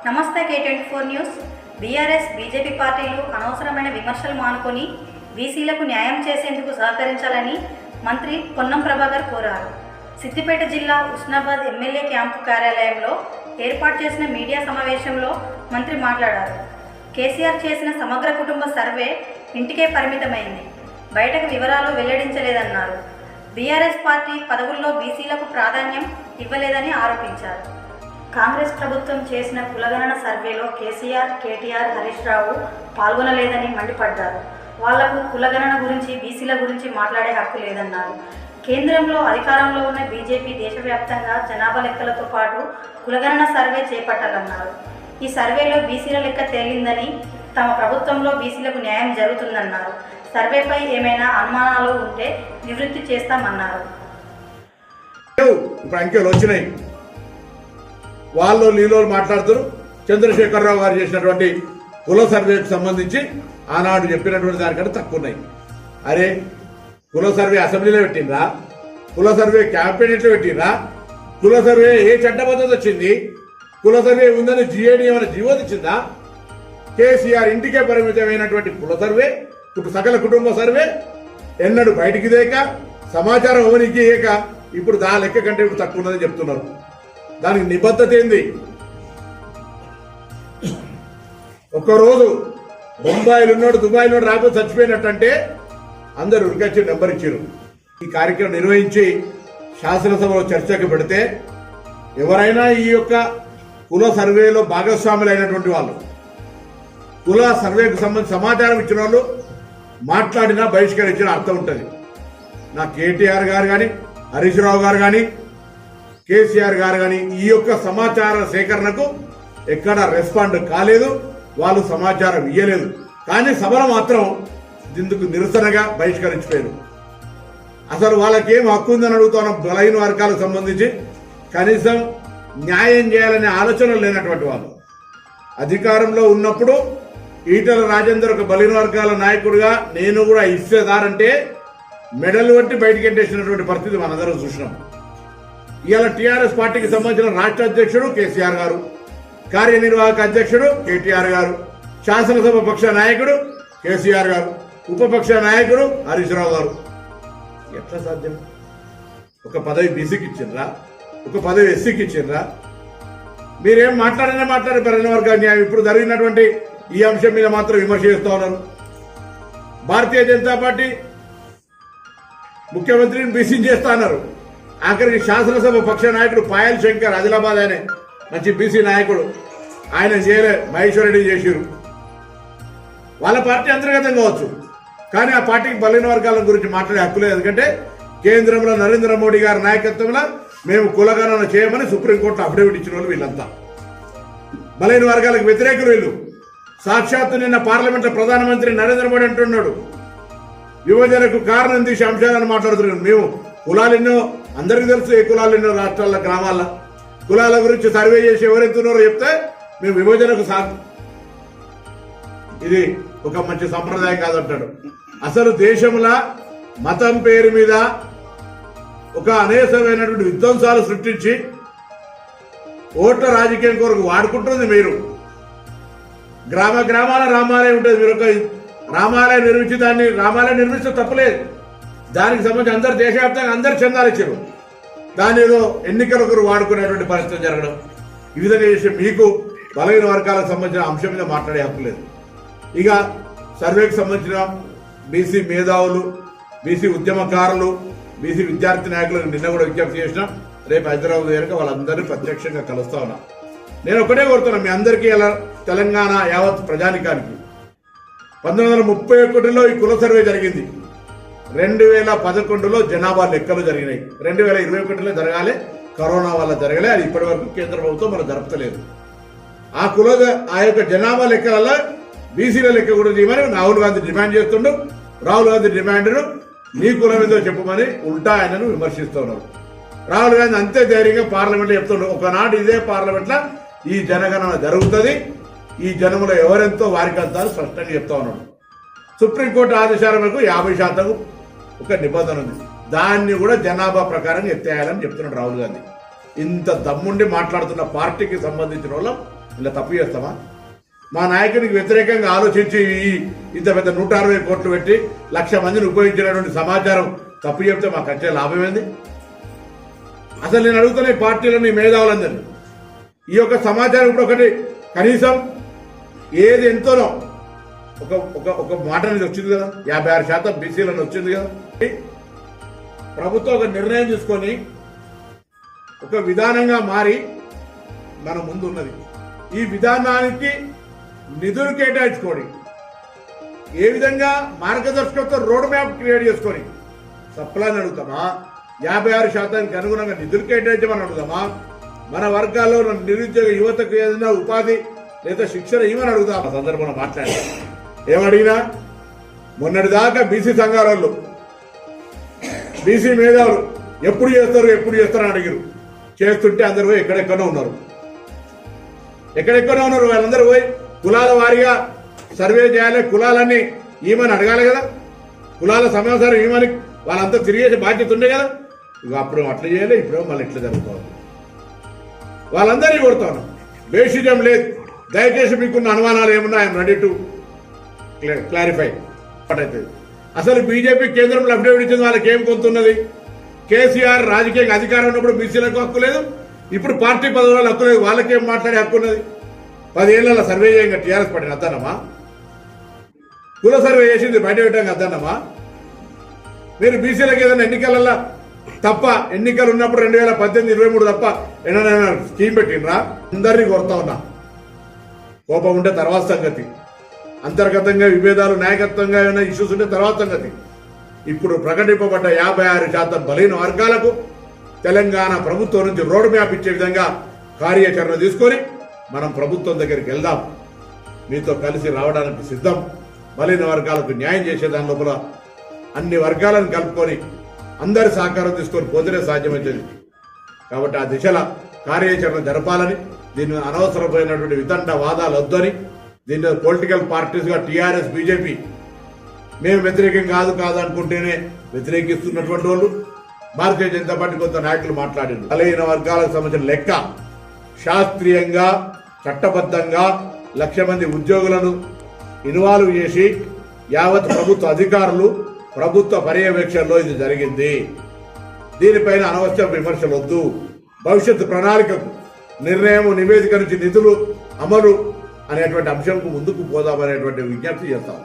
నమస్తే K24 news. BRS BJP పార్టీలు అనవసరమైన విమర్శలు మానుకొని బీసీలకు న్యాయం చేసేందుకు సహకరించాలని మంత్రి పొన్నం ప్రభాకర్ కోరారు. సిద్దిపేట జిల్లా ఉస్నాబాద్ ఎమ్మెల్యే క్యాంపు కార్యాలయంలో ఏర్పాటు చేసిన మీడియా సమావేశంలో మంత్రి మాట్లాడారు. కేసీఆర్ చేసిన సమగ్ర కుటుంబ సర్వే ఇంటికే పరిమితమైంది, బయటకు వివరాలు వెల్లడించలేదన్నారు. బీఆర్ఎస్ పార్టీ పదవుల్లో బీసీలకు ప్రాధాన్యం ఇవ్వలేదని ఆరోపించారు. కాంగ్రెస్ ప్రభుత్వం చేసిన కులగణన సర్వేలో కేసీఆర్, కేటీఆర్, హరీష్ రావు పాల్గొనలేదని మండిపడ్డారు. వాళ్లకు కులగణన గురించి, బీసీల గురించి మాట్లాడే హక్కు లేదన్నారు. కేంద్రంలో అధికారంలో ఉన్న బీజేపీ దేశవ్యాప్తంగా జనాభా లెక్కలతో పాటు కులగణన సర్వే చేపట్టాలన్నారు. ఈ సర్వేలో బీసీల లెక్క తేలిందని, తమ ప్రభుత్వంలో బీసీలకు న్యాయం జరుగుతుందన్నారు. సర్వేపై ఏమైనా అనుమానాలు ఉంటే నివృత్తి చేస్తామన్నారు. ఇప్పుడు అంకెలు వచ్చినాయి, వాళ్ళు నీళ్ళు మాట్లాడుతారు. చంద్రశేఖరరావు గారు చేసినటువంటి కుల సర్వేకి సంబంధించి ఆనాడు చెప్పినటువంటి దానికంటే తక్కువ ఉన్నాయి. అరే, కుల సర్వే అసెంబ్లీలో పెట్టిండ్రా? కుల సర్వే క్యాబినెట్లో పెట్టిండ్రా? కుల సర్వే ఏ చట్టబద్ధత వచ్చింది? కుల సర్వే ఉందని జిఏడి ఏమైనా జీవో ఇచ్చిందా? కేసీఆర్ ఇంటికే పరిమితమైనటువంటి కుల సర్వే, సకల కుటుంబ సర్వే ఎన్నడూ బయటికి దేక, సమాచారం అవనికి ఏక ఇప్పుడు దా లెక్క కంటే ఇప్పుడు తక్కువ ఉన్నదని చెప్తున్నారు. దానికి నిబద్ధత ఏంది? ఒక్కరోజు బొంబాయిలో ఉన్నాడు, దుబాయ్లో రాకపోతే చచ్చిపోయినట్టంటే అందరు ఉరికొచ్చి నెంబర్ ఇచ్చారు. ఈ కార్యక్రమం నిర్వహించి శాసనసభలో చర్చకు పెడితే ఎవరైనా ఈ యొక్క కుల సర్వేలో భాగస్వాములైనటువంటి వాళ్ళు, కుల సర్వేకు సంబంధించి సమాచారం ఇచ్చిన వాళ్ళు మాట్లాడినా బహిష్కరించిన అర్థం ఉంటుంది. నా కేటీఆర్ గారు కానీ, హరీష్ రావు గారు కానీ, కేసీఆర్ గారు కానీ ఈ యొక్క సమాచార సేకరణకు ఎక్కడ రెస్పాండ్ కాలేదు, వాళ్ళు సమాచారం ఇయ్యలేదు. కానీ సభలో మాత్రం ఇందుకు నిరసనగా బహిష్కరించిపోయారు. అసలు వాళ్ళకేం హక్కు ఉందని అడుగుతున్న బలహీన వర్గాలకు సంబంధించి కనీసం న్యాయం చేయాలనే ఆలోచన లేనటువంటి వాళ్ళు. అధికారంలో ఉన్నప్పుడు ఈటల రాజేందర్ ఒక బలహీన వర్గాల నాయకుడిగా నేను కూడా ఇచ్చేదారంటే మెడల్ వంటి బయటికి ఎంటేసినటువంటి పరిస్థితి మనందరం చూసినాం. ఇవాళ టీఆర్ఎస్ పార్టీకి సంబంధించిన రాష్ట్ర అధ్యక్షుడు కేసీఆర్ గారు, కార్యనిర్వాహక అధ్యక్షుడు కేటీఆర్ గారు, శాసనసభ పక్ష నాయకుడు కేసీఆర్ గారు, ఉపపక్ష నాయకుడు హరీష్ రావు గారు. ఎట్లా సాధ్యం? ఒక పదవి బీసీకి ఇచ్చిండ్రా? ఒక పదవి ఎస్సీకి ఇచ్చిండ్రా? మీరేం మాట్లాడినా బలహీన వర్గాల న్యాయం. ఇప్పుడు జరిగినటువంటి ఈ అంశం మీద మాత్రం విమర్శ చేస్తూ ఉన్నారు. భారతీయ జనతా పార్టీ ముఖ్యమంత్రిని బీసీని చేస్తా అన్నారు. ఆఖరికి శాసనసభ పక్ష నాయకుడు పాయల్ శంకర్, ఆదిలాబాద్ ఆయన మంచి బీసీ నాయకుడు, ఆయన చేయలే, మహేశ్వర్ రెడ్డి చేసిరు. వాళ్ళ పార్టీ అంతర్గతం కావచ్చు, కానీ ఆ పార్టీకి బలహీన వర్గాల గురించి మాట్లాడే హక్కు లేదు. ఎందుకంటే కేంద్రంలో నరేంద్ర మోడీ గారి నాయకత్వంలో మేము కులగణన చేయమని సుప్రీంకోర్టులో అఫిడవిట్ ఇచ్చిన వాళ్ళు వీళ్ళంతా. బలహీన వర్గాలకు వ్యతిరేకులు వీళ్ళు. సాక్షాత్తు నిన్న పార్లమెంట్లో ప్రధానమంత్రి నరేంద్ర మోడీ అంటున్నాడు, విభజనకు కారణం తీసే అంశాలను మాట్లాడుతున్నాడు. మేము కులాలు ఎన్నో, అందరికీ తెలుసు ఏ కులాలు ఎన్నో రాష్ట్రాల గ్రామాల్లో కులాల గురించి సర్వే చేసి ఎవరెంతున్నారో చెప్తే మేము విభజనకు ఇది ఒక మంచి సంప్రదాయం కాదంటాడు. అసలు దేశంలో మతం పేరు మీద ఒక అనేకమైనటువంటి విధ్వంసాలు సృష్టించి ఓట్ల రాజకీయం కొరకు వాడుకుంటుంది మీరు. గ్రామాల రామాలయం ఉంటుంది, మీరు ఒక రామాలయం నిర్మించి దాన్ని రామాలయం నిర్మిస్తే తప్పలేదు. దానికి సంబంధించి అందరు దేశవ్యాప్తంగా అందరు చందాలు ఇచ్చారు. దాని ఏదో ఎన్నికలకు వాడుకునేటువంటి పరిస్థితి జరగడం, ఈ విధంగా చేసి మీకు బలహీన వర్గాలకు సంబంధించిన అంశం మీద మాట్లాడే హక్కు లేదు. ఇక సర్వేకి సంబంధించిన బీసీ మేధావులు, బీసీ ఉద్యమకారులు, బీసీ విద్యార్థి నాయకులకు నిన్న కూడా విజ్ఞప్తి చేసినాం. రేపు హైదరాబాద్ దగ్గర వాళ్ళందరినీ ప్రత్యక్షంగా కలుస్తా ఉన్నా. నేను ఒకటే కోరుతున్నా, మీ అందరికీ ఇలా తెలంగాణ యావత్ ప్రజానికానికి 1931లో ఈ కుల సర్వే జరిగింది. 2011లో జనాభా లెక్కలు జరిగినాయి. 2021లో జరగాలి, కరోనా వల్ల జరగలే. అది ఇప్పటి వరకు కేంద్ర ప్రభుత్వం మనం జరపలేదు. ఆ యొక్క జనాభా లెక్కలలో బీసీల లెక్క కూడా చేయమని రాహుల్ గాంధీ డిమాండ్ చేస్తుండు. రాహుల్ గాంధీ డిమాండ్ను నీ కులం ఏదో చెప్పమని ఉల్టా ఆయనను విమర్శిస్తున్నారు. రాహుల్ గాంధీ అంతే ధైర్యంగా పార్లమెంట్లో చెప్తుండ్రు, ఒకనాడు ఇదే పార్లమెంట్లో ఈ జనగణన జరుగుతుంది, ఈ జనములో ఎవరెంతో వారికంతా స్పష్టంగా చెప్తా ఉన్నాడు. సుప్రీంకోర్టు ఆదేశాల మేరకు 50% ఒక నిబంధన ఉంది. దాన్ని కూడా జనాభా ప్రకారం ఎత్తేయాలని చెప్తున్నాడు రాహుల్ గాంధీ. ఇంత దమ్ముండి మాట్లాడుతున్న పార్టీకి సంబంధించిన వాళ్ళం ఇలా తప్పు చేస్తామా? మా నాయకునికి వ్యతిరేకంగా ఆలోచించి ఇంత పెద్ద 160 కోట్లు పెట్టి 1,00,000 మందిని ఉపయోగించినటువంటి సమాచారం తప్పు చెప్తే మాకు వచ్చే లాభం ఏంది? అసలు నేను అడుగుతున్న ఈ పార్టీలోని మేధావులందరినీ ఈ యొక్క సమాచారం ఇప్పుడు ఒకటి కనీసం ఏది ఎంతోనో ఒక ఒక ఒక మాట అనేది వచ్చింది కదా, 56% బీసీలను వచ్చింది కదా. ప్రభుత్వం ఒక నిర్ణయం తీసుకొని ఒక విధానంగా మారి మన ముందు ఉన్నది. ఈ విధానానికి నిధులు కేటాయించుకొని ఏ విధంగా మార్గదర్శకత్వం రోడ్ మ్యాప్ క్రియేట్ చేసుకొని సప్లాన్ని అడుగుతామా, 56% అనుగుణంగా నిధులు కేటాయించమని అడుగుదామా, మన వర్గాల్లో నిరుద్యోగ యువతకు ఏదైనా ఉపాధి లేదా శిక్షణ ఇవ్వని అడుగుదాం. ఆ సందర్భంలో మాట్లాడారు. ఏమడిగినా మొన్నటిదాకా బీసీ సంఘాల వాళ్ళు బీసీ మేధావులు ఎప్పుడు చేస్తారు అని అడిగారు. చేస్తుంటే అందరూ పోయి ఎక్కడెక్కడో ఉన్నారు. వాళ్ళందరూ పోయి కులాల వారీగా సర్వే చేయాలి, కులాలన్నీ ఈమని అడగాలి కదా, కులాల సమాచారం ఈమని వాళ్ళంతా తిరిగేసి బాధ్యత ఉండే కదా. ఇక అప్పుడు అట్లా చేయాలి, ఇప్పుడు మళ్ళీ ఇట్లా జరుగుతుంది. వాళ్ళందరినీ కొడుతా ఉన్నాం. బేసిజం లేదు. దయచేసి మీకున్న అనుమానాలు ఏమన్నా ఐఎమ్ రెడీ టు క్లారిఫై. అసలు బీజేపీ కేంద్రంలో అఫిడవిట్ ఇచ్చింది వాళ్ళకి ఏం కొంతున్నది? కేసీఆర్ రాజకీయంగా అధికారం ఉన్నప్పుడు బీసీలకు హక్కు లేదు, ఇప్పుడు పార్టీ పదవుల హక్కు లేదు. వాళ్ళకేం మాట్లాడే హక్కు ఉన్నది? 10 ఏళ్ల సర్వే చేయంగా టీఆర్ఎస్ పార్టీని అద్దన్నమా? కుల సర్వే చేసింది బయట పెట్టాక అద్దన్నమా? మీరు బీసీలకు ఏదైనా ఎన్నికలలో తప్ప ఎన్నికలు ఉన్నప్పుడు 2018, 23 తప్ప ఏమైనా స్కీమ్ పెట్టినరా? అందరినీ కొడతా ఉన్నా. కోపం ఉంటే తర్వాత సంగతి, అంతర్గతంగా విభేదాలు నాయకత్వంగా ఏమైనా ఇష్యూస్ ఉంటే తర్వాత సంగతి. ఇప్పుడు ప్రకటింపబడ్డ 56% బలహీన వర్గాలకు తెలంగాణ ప్రభుత్వం నుంచి రోడ్ మ్యాప్ ఇచ్చే విధంగా కార్యాచరణ తీసుకొని మనం ప్రభుత్వం దగ్గరికి వెళ్దాం. మీతో కలిసి రావడానికి సిద్ధం. బలహీన వర్గాలకు న్యాయం చేసే దాని లోపల అన్ని వర్గాలను కలుపుకొని అందరి సహకారం తీసుకొని పోతేనే సాధ్యమవుతుంది. కాబట్టి ఆ దిశలో కార్యాచరణ జరపాలని, దీన్ని అనవసరమైనటువంటి వితండ వాదాలు వద్దని, దీన్ని పొలిటికల్ పార్టీస్గా టీఆర్ఎస్ బీజేపీ మేము వ్యతిరేకం కాదు అనుకుంటేనే వ్యతిరేకిస్తున్నటువంటి వాళ్ళు భారతీయ జనతా పార్టీ కొంత నాయకులు మాట్లాడారు. బలహీన వర్గాలకు సంబంధించిన లెక్క శాస్త్రీయంగా చట్టబద్ధంగా 1,00,000 మంది ఉద్యోగులను ఇన్వాల్వ్ చేసి యావత్ ప్రభుత్వ అధికారులు ప్రభుత్వ పర్యవేక్షణలో ఇది జరిగింది. దీనిపైన అనవసర విమర్శలు వద్దు. భవిష్యత్తు ప్రణాళికకు నిర్ణయం, నివేదిక నుంచి నిధులు అమలు అనేటువంటి అంశంకు ముందుకు పోదామనేటువంటి విజ్ఞప్తి చేస్తాం.